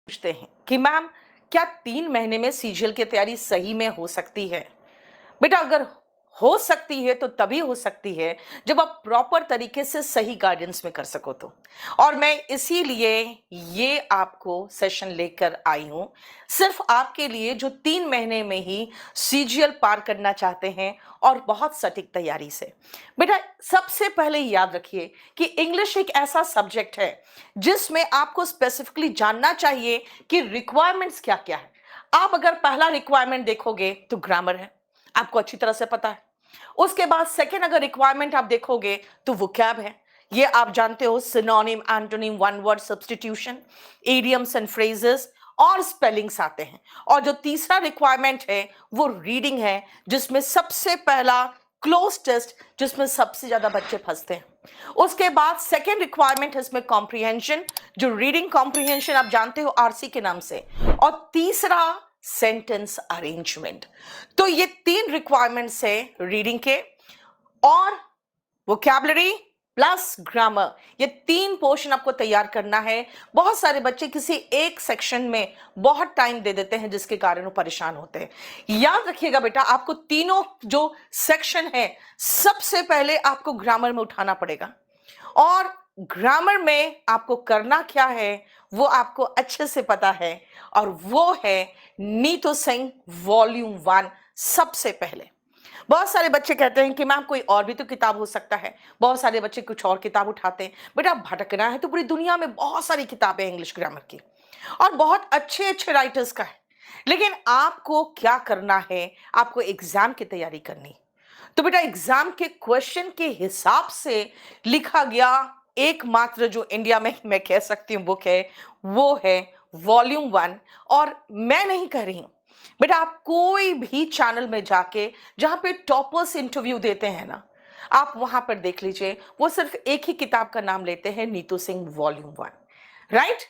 पूछते हैं कि मैम क्या 3 महीने में सीजीएल की तैयारी सही में हो सकती है? बेटा अगर हो सकती है तो तभी हो सकती है जब आप प्रॉपर तरीके से सही गाइडेंस में कर सको तो। और मैं इसीलिए ये आपको सेशन लेकर आई हूं सिर्फ आपके लिए जो 3 महीने में ही सीजीएल पार करना चाहते हैं और बहुत सटीक तैयारी से। बेटा सबसे पहले याद रखिए कि इंग्लिश एक ऐसा सब्जेक्ट है जिसमें आपको स्पेसिफिकली जानना चाहिए कि रिक्वायरमेंट्स क्या क्या है। आप अगर पहला रिक्वायरमेंट देखोगे तो ग्रामर है, आपको अच्छी तरह से पता है। उसके बाद सेकंड अगर रिक्वायरमेंट आप देखोगे तो वोकैब है, ये आप जानते हो, synonym, antonym, one word substitution, idioms and phrases और स्पेलिंग्स आते हैं। और जो तीसरा रिक्वायरमेंट है वो रीडिंग है, जिसमें सबसे पहला क्लोज टेस्ट, जिसमें सबसे ज्यादा बच्चे फंसते हैं। उसके बाद सेकेंड रिक्वायरमेंट है इसमें कॉम्प्रिहेंशन, जो रीडिंग कॉम्प्रिहेंशन आप जानते हो आरसी के नाम से, और तीसरा सेंटेंस अरेंजमेंट। तो ये 3 रिक्वायरमेंट्स है रीडिंग के, और वोकैबुलरी प्लस ग्रामर, ये 3 पोर्शन आपको तैयार करना है। बहुत सारे बच्चे किसी एक सेक्शन में बहुत टाइम दे देते हैं जिसके कारण वो परेशान होते हैं। याद रखिएगा बेटा, आपको तीनों जो सेक्शन है सबसे पहले आपको ग्रामर में उठाना पड़ेगा, और ग्रामर में आपको करना क्या है वो आपको अच्छे से पता है, और वो है नीतू सिंह वॉल्यूम 1 सबसे पहले। बहुत सारे बच्चे कहते हैं कि मैम कोई और भी तो किताब हो सकता है, बहुत सारे बच्चे कुछ और किताब उठाते हैं। बेटा भटकना है तो पूरी दुनिया में बहुत सारी किताबें हैं इंग्लिश ग्रामर की, और बहुत अच्छे अच्छे राइटर्स का है। लेकिन आपको क्या करना है, आपको एग्जाम की तैयारी करनी। तो बेटा एग्जाम के क्वेश्चन के हिसाब से लिखा गया एकमात्र जो इंडिया में मैं कह सकती हूँ बुक है, वो है वॉल्यूम 1। और मैं नहीं कह रही हूं बेटा, आप कोई भी चैनल में जाके जहां पे टॉपर्स इंटरव्यू देते हैं ना, आप वहां पर देख लीजिए, वो सिर्फ एक ही किताब का नाम लेते हैं, नीतू सिंह वॉल्यूम 1, राइट।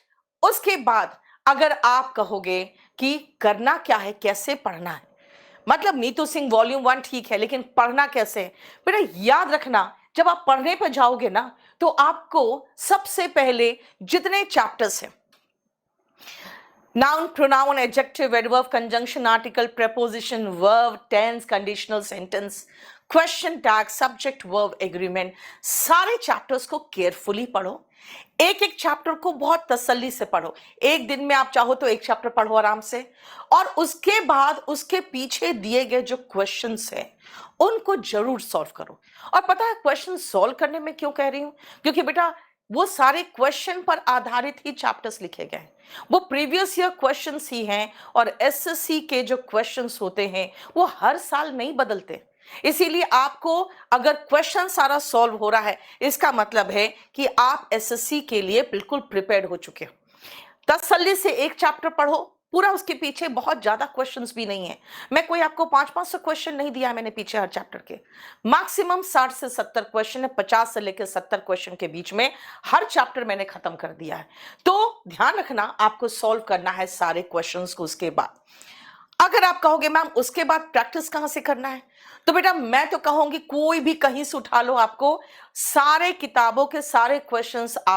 उसके बाद अगर आप कहोगे कि करना क्या है, कैसे पढ़ना है, मतलब नीतू सिंह वॉल्यूम 1 ठीक है, लेकिन पढ़ना कैसे है? बेटा याद रखना, जब आप पढ़ने पर जाओगे ना तो आपको सबसे पहले जितने चैप्टर्स हैं, noun, pronoun, adjective, adverb, conjunction, article, preposition, verb, tense, conditional sentence, question tag, subject, verb, agreement, सारे चैप्टर्स को केयरफुली पढ़ो। एक एक चैप्टर को बहुत तसल्ली से पढ़ो। एक दिन में आप चाहो तो एक चैप्टर पढ़ो आराम से, और उसके बाद उसके पीछे दिए गए जो क्वेश्चंस हैं उनको जरूर सॉल्व करो। और पता है क्वेश्चन सॉल्व करने में क्यों कह रही हूं? क्योंकि बेटा वो सारे क्वेश्चन पर आधारित ही चैप्टर्स लिखे गए हैं, वो प्रीवियस ईयर क्वेश्चंस ही हैं, और एसएससी के जो क्वेश्चंस होते हैं वो हर साल नहीं बदलते। इसीलिए आपको अगर क्वेश्चन सारा सॉल्व हो रहा है, इसका मतलब है कि आप एसएससी के लिए बिल्कुल प्रिपेयर्ड हो चुके हो। तसल्ली से एक चैप्टर पढ़ो पूरा, उसके पीछे बहुत ज्यादा क्वेश्चंस भी नहीं है। मैं कोई आपको 500-500 क्वेश्चन नहीं दिया है मैंने पीछे हर चैप्टर के, मैक्सिमम 60 से 70 क्वेश्चन है, 50 से लेकर 70 क्वेश्चन के बीच में हर चैप्टर मैंने खत्म कर दिया है। तो ध्यान रखना, आपको सॉल्व करना है सारे क्वेश्चंस को। उसके बाद अगर आप कहोगे मैम उसके बाद प्रैक्टिस कहां से करना है, तो बेटा मैं तो कहूंगी कोई भी कहीं से उठा लो, आपको सारे किताबों के सारे क्वेश्चंस आप